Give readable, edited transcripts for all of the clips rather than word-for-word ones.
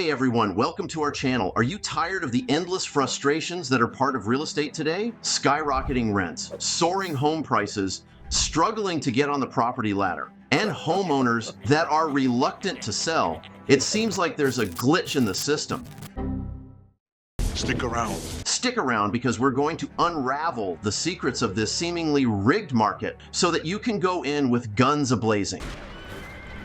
Hey everyone, welcome to our channel. Are you tired of the endless frustrations that are part of real estate today? Skyrocketing rents, soaring home prices, struggling to get on the property ladder, and homeowners that are reluctant to sell. It seems like there's a glitch in the system. Stick around. Stick around because we're going to unravel the secrets of this seemingly rigged market so that you can go in with guns a-blazing.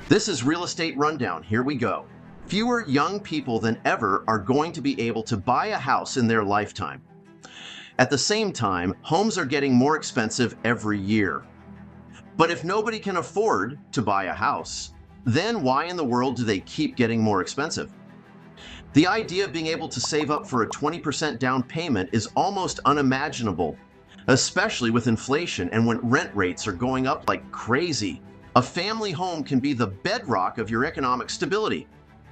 This is Real Estate Rundown. Here we go. Fewer young people than ever are going to be able to buy a house in their lifetime. At the same time, homes are getting more expensive every year. But if nobody can afford to buy a house, then why in the world do they keep getting more expensive? The idea of being able to save up for a 20% down payment is almost unimaginable, especially with inflation and when rent rates are going up like crazy. A family home can be the bedrock of your economic stability,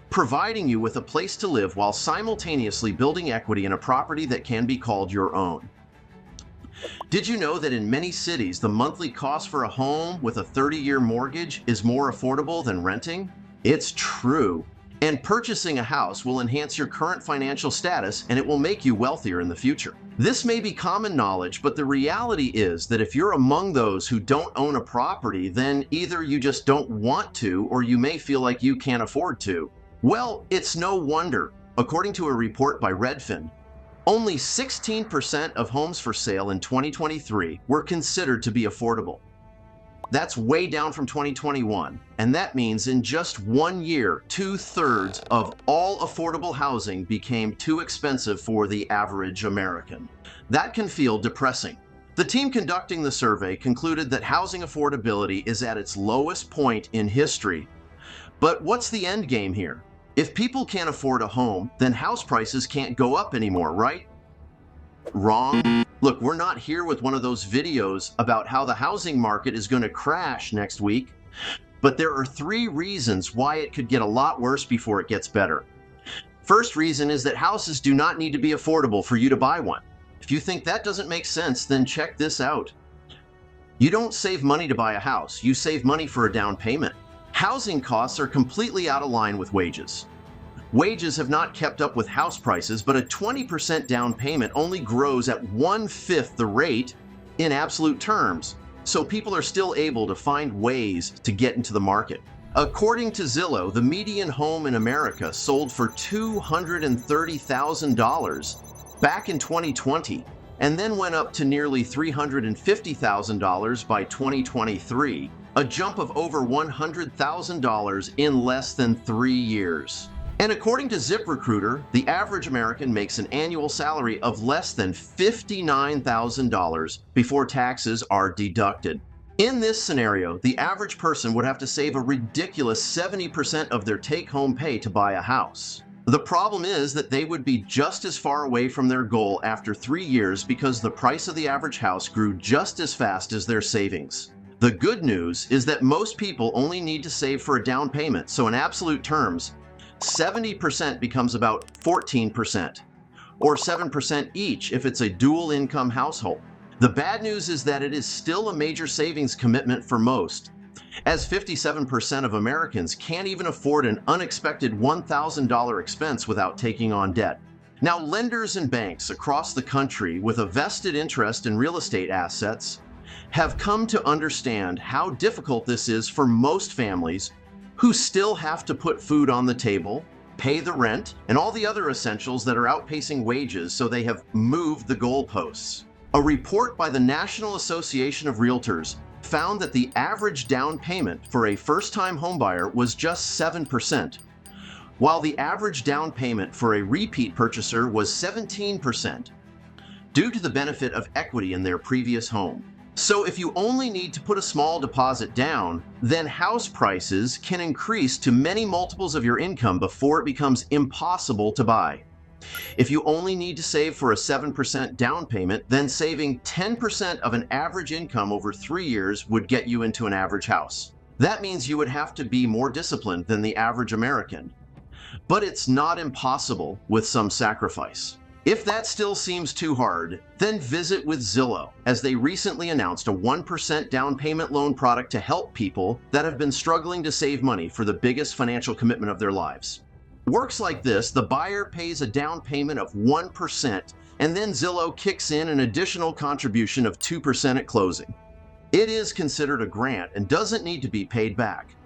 providing you with a place to live while simultaneously building equity in a property that can be called your own. Did you know that in many cities, the monthly cost for a home with a 30-year mortgage is more affordable than renting? It's true. And purchasing a house will enhance your current financial status and it will make you wealthier in the future. This may be common knowledge, but the reality is that if you're among those who don't own a property, then either you just don't want to or you may feel like you can't afford to. Well, it's no wonder. According to a report by Redfin, only 16% of homes for sale in 2023 were considered to be affordable. That's way down from 2021, and that means in just 1 year, 2/3 of all affordable housing became too expensive for the average American. That can feel depressing. The team conducting the survey concluded that housing affordability is at its lowest point in history. But what's the end game here? If people can't afford a home, then house prices can't go up anymore, right? Wrong. Look, we're not here with one of those videos about how the housing market is going to crash next week, but there are 3 reasons why it could get a lot worse before it gets better. First reason is that houses do not need to be affordable for you to buy one. If you think that doesn't make sense, then check this out. You don't save money to buy a house, you save money for a down payment. Housing costs are completely out of line with wages. Wages have not kept up with house prices, but a 20% down payment only grows at 1/5 the rate in absolute terms. So people are still able to find ways to get into the market. According to Zillow, the median home in America sold for $230,000 back in 2020, and then went up to nearly $350,000 by 2023. A jump of over $100,000 in less than 3 years. And according to ZipRecruiter, the average American makes an annual salary of less than $59,000 before taxes are deducted. In this scenario, the average person would have to save a ridiculous 70% of their take-home pay to buy a house. The problem is that they would be just as far away from their goal after 3 years because the price of the average house grew just as fast as their savings. The good news is that most people only need to save for a down payment, so in absolute terms, 70% becomes about 14%, or 7% each if it's a dual income household. The bad news is that it is still a major savings commitment for most, as 57% of Americans can't even afford an unexpected $1,000 expense without taking on debt. Now, lenders and banks across the country with a vested interest in real estate assets have come to understand how difficult this is for most families who still have to put food on the table, pay the rent, and all the other essentials that are outpacing wages, so they have moved the goalposts. A report by the National Association of Realtors found that the average down payment for a first-time homebuyer was just 7%, while the average down payment for a repeat purchaser was 17%, due to the benefit of equity in their previous home. So if you only need to put a small deposit down, then house prices can increase to many multiples of your income before it becomes impossible to buy. If you only need to save for a 7% down payment, then saving 10% of an average income over 3 years would get you into an average house. That means you would have to be more disciplined than the average American. But it's not impossible with some sacrifice. If that still seems too hard, then visit with Zillow, as they recently announced a 1% down payment loan product to help people that have been struggling to save money for the biggest financial commitment of their lives. Works like this: the buyer pays a down payment of 1%, and then Zillow kicks in an additional contribution of 2% at closing. It is considered a grant and doesn't need to be paid back.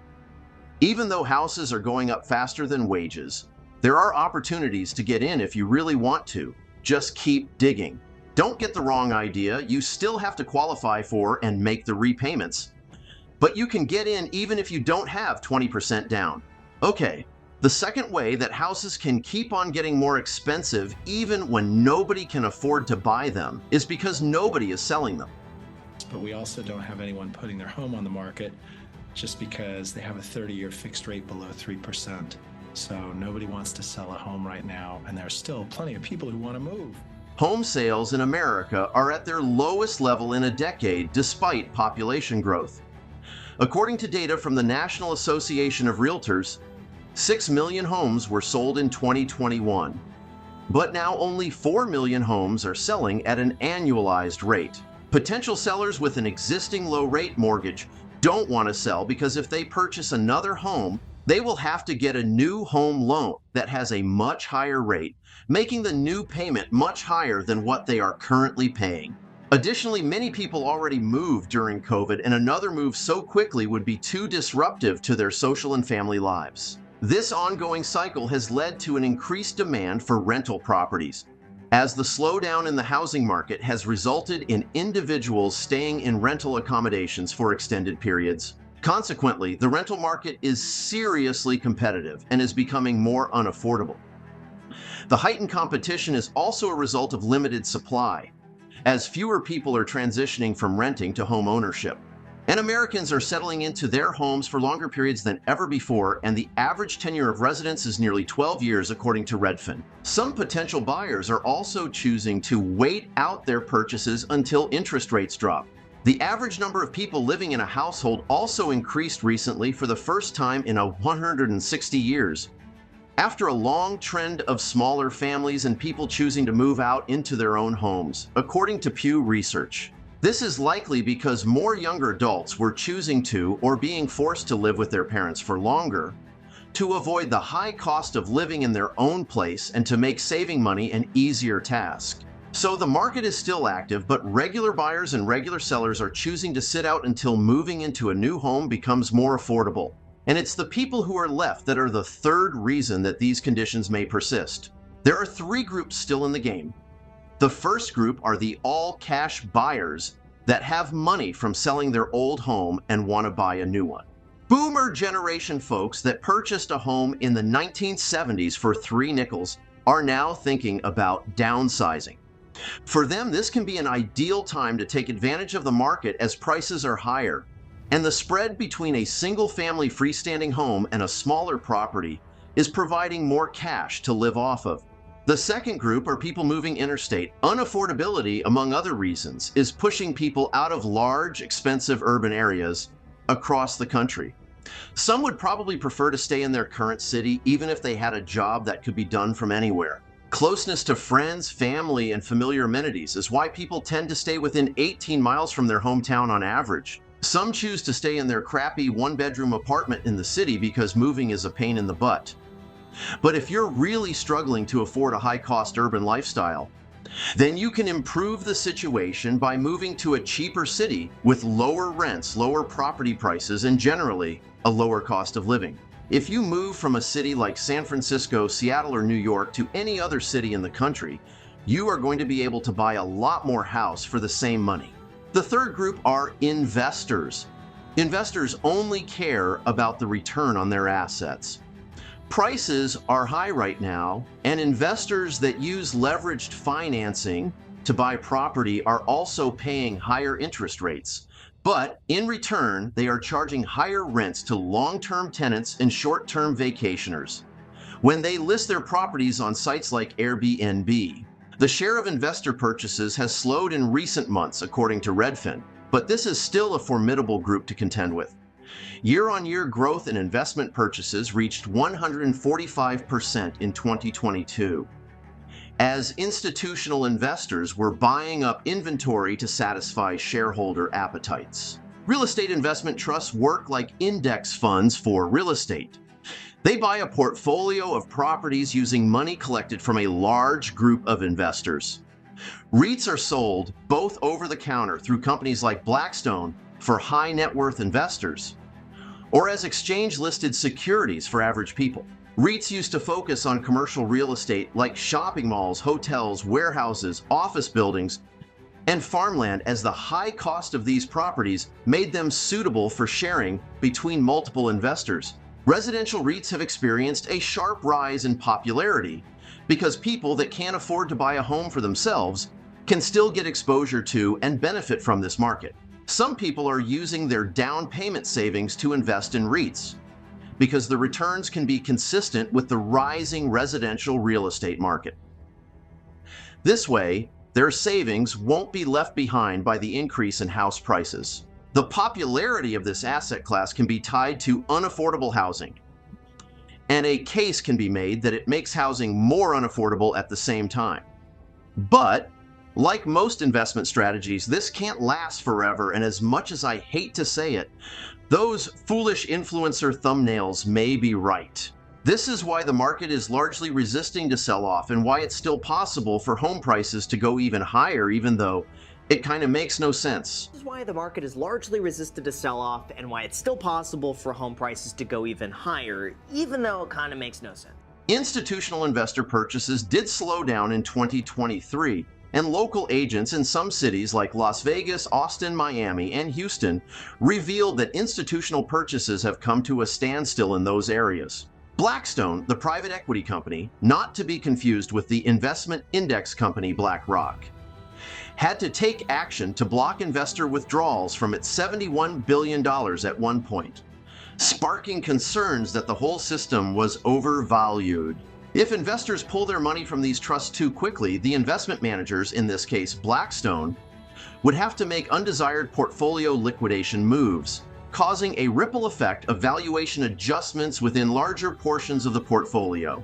Even though houses are going up faster than wages, there are opportunities to get in if you really want to. Just keep digging. Don't get the wrong idea, you still have to qualify for and make the repayments. But you can get in even if you don't have 20% down. Okay, the second way that houses can keep on getting more expensive even when nobody can afford to buy them is because nobody is selling them. But we also don't have anyone putting their home on the market just because they have a 30-year fixed rate below 3%. So nobody wants to sell a home right now, and there are still plenty of people who want to move. Home sales in America are at their lowest level in a decade despite population growth. According to data from the National Association of Realtors, 6 million homes were sold in 2021. But now only 4 million homes are selling at an annualized rate. Potential sellers with an existing low-rate mortgage don't want to sell because if they purchase another home, they will have to get a new home loan that has a much higher rate, making the new payment much higher than what they are currently paying. Additionally, many people already moved during COVID, and another move so quickly would be too disruptive to their social and family lives. This ongoing cycle has led to an increased demand for rental properties, as the slowdown in the housing market has resulted in individuals staying in rental accommodations for extended periods. Consequently, the rental market is seriously competitive and is becoming more unaffordable. The heightened competition is also a result of limited supply, as fewer people are transitioning from renting to home ownership. And Americans are settling into their homes for longer periods than ever before, and the average tenure of residence is nearly 12 years according to Redfin. Some potential buyers are also choosing to wait out their purchases until interest rates drop. The average number of people living in a household also increased recently for the first time in 160 years. After a long trend of smaller families and people choosing to move out into their own homes, according to Pew Research. This is likely because more younger adults were choosing to or being forced to live with their parents for longer to avoid the high cost of living in their own place and to make saving money an easier task. So the market is still active, but regular buyers and regular sellers are choosing to sit out until moving into a new home becomes more affordable. And it's the people who are left that are the third reason that these conditions may persist. There are three groups still in the game. The first group are the all-cash buyers that have money from selling their old home and want to buy a new one. Boomer generation folks that purchased a home in the 1970s for 3 nickels are now thinking about downsizing. For them, this can be an ideal time to take advantage of the market as prices are higher, and the spread between a single-family freestanding home and a smaller property is providing more cash to live off of. The second group are people moving interstate. Unaffordability, among other reasons, is pushing people out of large, expensive urban areas across the country. Some would probably prefer to stay in their current city, even if they had a job that could be done from anywhere. Closeness to friends, family, and familiar amenities is why people tend to stay within 18 miles from their hometown on average. Some choose to stay in their crappy one-bedroom apartment in the city because moving is a pain in the butt. But if you're really struggling to afford a high-cost urban lifestyle, then you can improve the situation by moving to a cheaper city with lower rents, lower property prices, and generally a lower cost of living. If you move from a city like San Francisco, Seattle, or New York to any other city in the country, you are going to be able to buy a lot more house for the same money. The third group are investors. Investors only care about the return on their assets. Prices are high right now, and investors that use leveraged financing to buy property are also paying higher interest rates. But in return, they are charging higher rents to long-term tenants and short-term vacationers. When they list their properties on sites like Airbnb, the share of investor purchases has slowed in recent months, according to Redfin, but this is still a formidable group to contend with. Year-on-year growth in investment purchases reached 145% in 2022, as institutional investors were buying up inventory to satisfy shareholder appetites. Real estate investment trusts work like index funds for real estate. They buy a portfolio of properties using money collected from a large group of investors. REITs are sold both over the counter through companies like Blackstone for high net worth investors, or as exchange-listed securities for average people. REITs used to focus on commercial real estate like shopping malls, hotels, warehouses, office buildings, and farmland, as the high cost of these properties made them suitable for sharing between multiple investors. Residential REITs have experienced a sharp rise in popularity because people that can't afford to buy a home for themselves can still get exposure to and benefit from this market. Some people are using their down payment savings to invest in REITs because the returns can be consistent with the rising residential real estate market. This way, their savings won't be left behind by the increase in house prices. The popularity of this asset class can be tied to unaffordable housing, and a case can be made that it makes housing more unaffordable at the same time. But, like most investment strategies, this can't last forever, and as much as I hate to say it, those foolish influencer thumbnails may be right. This is why the market is largely resisting to sell off, and why it's still possible for home prices to go even higher, even though it kind of makes no sense. This is why the market is largely resisted to sell off, and why it's still possible for home prices to go even higher, even though it kind of makes no sense. Institutional investor purchases did slow down in 2023, and local agents in some cities like Las Vegas, Austin, Miami, and Houston revealed that institutional purchases have come to a standstill in those areas. Blackstone, the private equity company, not to be confused with the investment index company BlackRock, had to take action to block investor withdrawals from its $71 billion at one point, sparking concerns that the whole system was overvalued. If investors pull their money from these trusts too quickly, the investment managers, in this case Blackstone, would have to make undesired portfolio liquidation moves, causing a ripple effect of valuation adjustments within larger portions of the portfolio,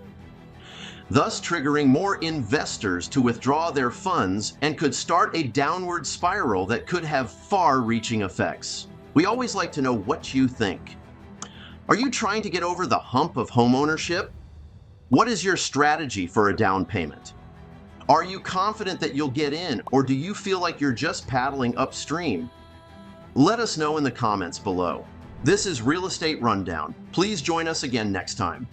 thus triggering more investors to withdraw their funds and could start a downward spiral that could have far-reaching effects. We always like to know what you think. Are you trying to get over the hump of homeownership? What is your strategy for a down payment? Are you confident that you'll get in, or do you feel like you're just paddling upstream? Let us know in the comments below. This is Real Estate Rundown. Please join us again next time.